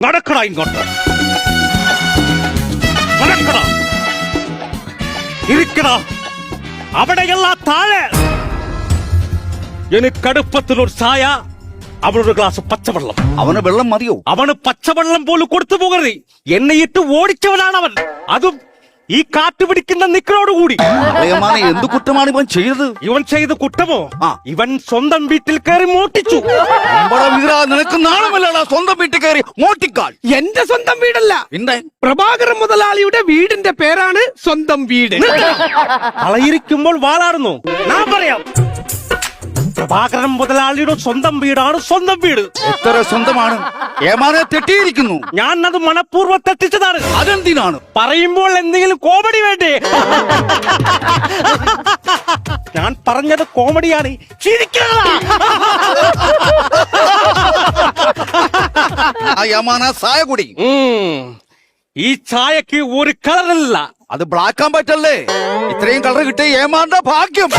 നടക്കടാ ഇങ്ങോട്ട്. നടക്കടാ. ഇരിക്കടാ. അവിടെയല്ല, താഴെ. എനിക്കടുപ്പത്തിലൊരു ചായ, അവനൊരു ഗ്ലാസ് പച്ചവെള്ളം. അവന് വെള്ളം മതിയോ? അവന് പച്ചവെള്ളം പോലും കൊടുത്തു പോകരുത്. എന്നെ ഇട്ട് ഓടിച്ചവനാണ് അവൻ. അതും ഈ കാറ്റ് പിടിക്കുന്ന നിക്കറോടുകൂടി. എന്ത് കുറ്റമാണ് ഇവൻ ചെയ്തത്? ഇവൻ ചെയ്ത കുറ്റമോ? ഇവൻ സ്വന്തം വീട്ടിൽ കയറി മോട്ടിച്ചു. നിനക്ക് നാളമല്ലടാ സ്വന്തം വീട്ടിൽ കയറി മോട്ടിക്കാൽ. എന്റെ സ്വന്തം വീടല്ല, പിന്നെ പ്രഭാകരൻ മുതലാളിയുടെ വീടിന്റെ പേരാണ് സ്വന്തം വീട്. കളയിരിക്കുമ്പോൾ വാളാടുന്നു. ഞാൻ പറയാം, പ്രഭാകരൻ മുതലാളിയുടെ സ്വന്തം വീടാണ് സ്വന്തം വീട്. എത്ര സ്വന്തമാണ്? ഏമാനെ തെറ്റിയിരിക്കുന്നു. ഞാൻ അത് മനഃപൂർവ്വം തെറ്റിച്ചതാണ്. അതെന്തിനാണ്? പറയുമ്പോൾ എന്തെങ്കിലും കോമഡി വേണ്ടേ? ഞാൻ പറഞ്ഞത് കോമഡിയാണ്. യമാന ചായ കുടി. ഈ ചായക്ക് ഒരു കളറില്ല. അത് ബ്ലാക്ക് ആൻഡ് വൈറ്റ് അല്ലേ? ഇത്രയും കളർ കിട്ടിയ ഏമാന്റെ ഭാഗ്യം.